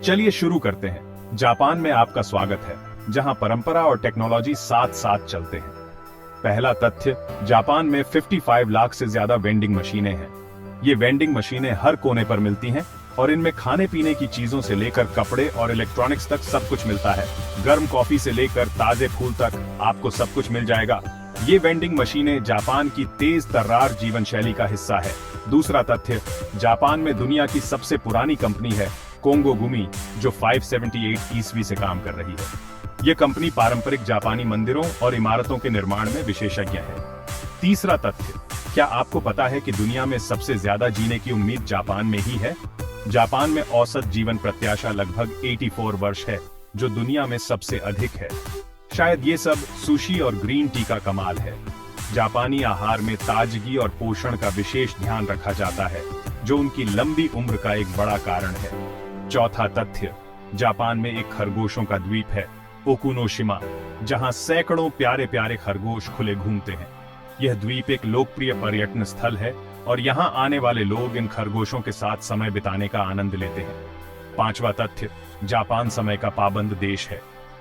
चलिए शुरू करते हैं। जापान में आपका स्वागत है, जहां परंपरा और टेक्नोलॉजी साथ साथ चलते हैं। पहला तथ्य, जापान में 55 लाख से ज्यादा वेंडिंग मशीनें हैं। ये वेंडिंग मशीनें हर कोने पर मिलती हैं और इनमें खाने पीने की चीजों से लेकर कपड़े और इलेक्ट्रॉनिक्स तक सब कुछ मिलता है। गर्म कॉफी से लेकर ताजे फूल तक आपको सब कुछ मिल जाएगा। ये वेंडिंग मशीनें जापान की तेज तर्रार जीवन शैली का हिस्सा है। दूसरा तथ्य, जापान में दुनिया की सबसे पुरानी कंपनी है कोंगो गुमी, जो 578 ईस्वी से काम कर रही है। ये कंपनी पारंपरिक जापानी मंदिरों और इमारतों के निर्माण में विशेषज्ञ है। तीसरा तथ्य, क्या आपको पता है कि दुनिया में सबसे ज्यादा जीने की उम्मीद जापान में ही है? जापान में औसत जीवन प्रत्याशा लगभग 84 वर्ष है, जो दुनिया में सबसे अधिक है। शायद ये सब सुशी और ग्रीन टी का कमाल है। जापानी आहार में ताजगी और पोषण का विशेष ध्यान रखा जाता है, जो उनकी लंबी उम्र का एक बड़ा कारण है। चौथा तथ्य, जापान में एक खरगोशों का द्वीप है, ओकुनोशिमा, जहां सैकड़ों प्यारे प्यारे खरगोश खुले घूमते हैं। यह द्वीप एक लोकप्रिय पर्यटन स्थल है और यहां आने वाले लोग इन खरगोशों के साथ समय बिताने का आनंद लेते हैं। पांचवा तथ्य, जापान समय का पाबंद देश है।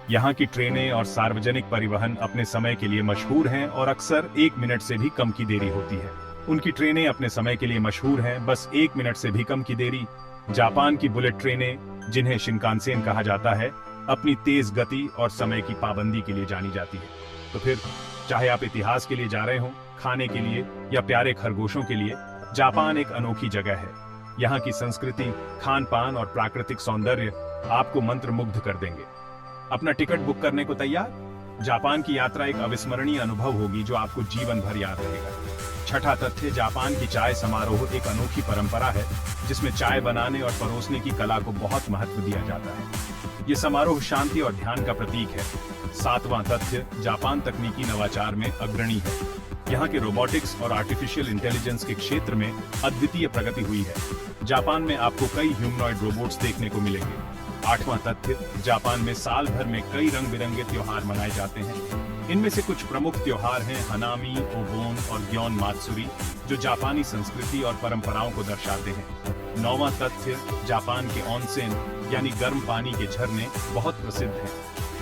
यहाँ की ट्रेनें और सार्वजनिक परिवहन अपने समय के लिए मशहूर हैं और अक्सर 1 मिनट से भी कम की देरी होती है। उनकी ट्रेनें अपने समय के लिए मशहूर हैं, बस 1 मिनट से भी कम की देरी। जापान की बुलेट ट्रेनें, जिन्हें शिनकानसेन कहा जाता है, अपनी तेज गति और समय की पाबंदी के लिए जानी जाती है। तो फिर चाहे आप इतिहास के लिए जा रहे हो, खाने के लिए या प्यारे खरगोशों के लिए, जापान एक अनोखी जगह है। यहाँ की संस्कृति, खान पान और प्राकृतिक सौंदर्य आपको मंत्रमुग्ध कर देंगे। अपना टिकट बुक करने को तैयार? जापान की यात्रा एक अविस्मरणीय अनुभव होगी जो आपको जीवन भर याद रहेगा। छठा तथ्य, जापान की चाय समारोह एक अनोखी परंपरा है, जिसमें चाय बनाने और परोसने की कला को बहुत महत्व दिया जाता है। ये समारोह शांति और ध्यान का प्रतीक है। सातवां तथ्य, जापान तकनीकी नवाचार में अग्रणी है। यहाँ के रोबोटिक्स और आर्टिफिशियल इंटेलिजेंस के क्षेत्र में अद्वितीय प्रगति हुई है। जापान में आपको कई ह्यूमनॉइड रोबोट्स देखने को मिलेंगे। आठवां तथ्य, जापान में साल भर में कई रंग बिरंगे त्योहार मनाए जाते हैं। इनमें से कुछ प्रमुख त्योहार हैं हनामी, ओबोन और ग्योन मात्सुरी, जो जापानी संस्कृति और परंपराओं को दर्शाते हैं। नौवां तथ्य, जापान के ऑनसेन यानी गर्म पानी के झरने बहुत प्रसिद्ध हैं।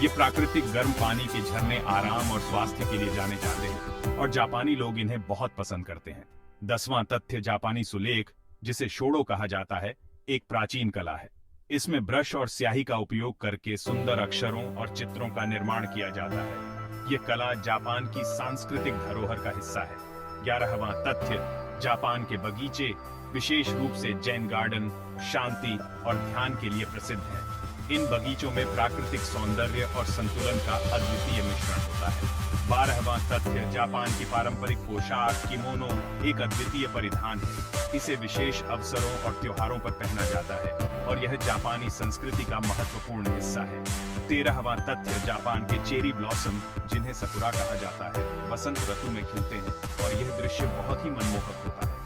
ये प्राकृतिक गर्म पानी के झरने आराम और स्वास्थ्य के लिए जाने जाते हैं और जापानी लोग इन्हें बहुत पसंद करते हैं। 10वां तथ्य, जापानी सुलेख, जिसे शोडो कहा जाता है, एक प्राचीन कला है। इसमें ब्रश और स्याही का उपयोग करके सुंदर अक्षरों और चित्रों का निर्माण किया जाता है। ये कला जापान की सांस्कृतिक धरोहर का हिस्सा है। 11वां तथ्य, जापान के बगीचे, विशेष रूप से जैन गार्डन, शांति और ध्यान के लिए प्रसिद्ध हैं। इन बगीचों में प्राकृतिक सौंदर्य और संतुलन का अद्वितीय मिश्रण होता है। 12वां तथ्य, जापान की पारंपरिक पोशाक किमोनो एक अद्वितीय परिधान है। इसे विशेष अवसरों और त्योहारों पर पहना जाता है और यह जापानी संस्कृति का महत्वपूर्ण हिस्सा है। 13वां तथ्य, जापान के चेरी ब्लॉसम, जिन्हें सकुरा कहा जाता है, वसंत ऋतु में खिलते हैं और यह दृश्य बहुत ही मनमोहक होता है।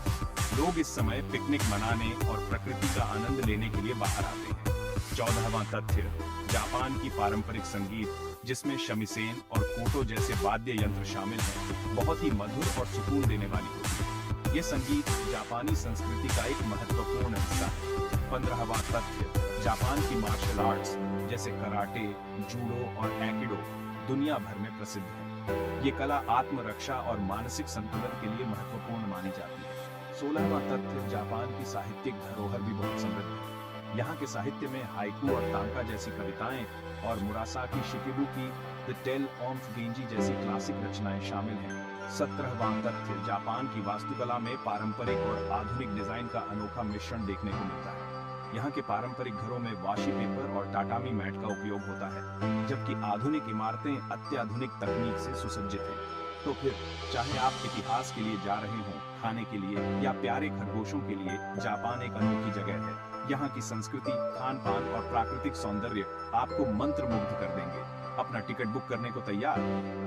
लोग इस समय पिकनिक मनाने और प्रकृति का आनंद लेने के लिए बाहर आते हैं। 14वां तथ्य, जापान की पारंपरिक संगीत, जिसमें शमीसेन और कोटो जैसे वाद्य यंत्र शामिल हैं, बहुत ही मधुर और सुकून देने वाली होती है। ये संगीत जापानी संस्कृति का एक महत्वपूर्ण हिस्सा है। 15वां तथ्य, जापान की मार्शल आर्ट्स जैसे कराटे, जूडो और एकिडो दुनिया भर में प्रसिद्ध है। ये कला आत्मरक्षा और मानसिक संतुलन के लिए महत्वपूर्ण मानी जाती है। 16वां तथ्य, जापान की साहित्यिक धरोहर भी बहुत समृद्ध है। यहाँ के साहित्य में हाइकू और तांका जैसी कविताएं और मुरासाकी शिकिबुकी, द टेल ऑफ गेंजी जैसी क्लासिक रचनाएं शामिल हैं। 17वां तथ्य, जापान की वास्तुकला में पारंपरिक और आधुनिक डिजाइन का अनोखा मिश्रण देखने को मिलता है। यहाँ के पारंपरिक घरों में वाशी पेपर और टाटामी मैट का उपयोग होता है, जबकि आधुनिक इमारतें अत्याधुनिक तकनीक से सुसज्जित हैं। तो फिर चाहे आप इतिहास के लिए जा रहे हों, खाने के लिए या प्यारे खरगोशों के लिए, जापान एक अनोखी जगह है। यहाँ की संस्कृति, खान पान और प्राकृतिक सौंदर्य आपको मंत्रमुग्ध कर देंगे। अपना टिकट बुक करने को तैयार?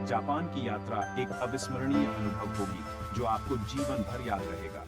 जापान की यात्रा एक अविस्मरणीय अनुभव होगी जो आपको जीवन भर याद रहेगा।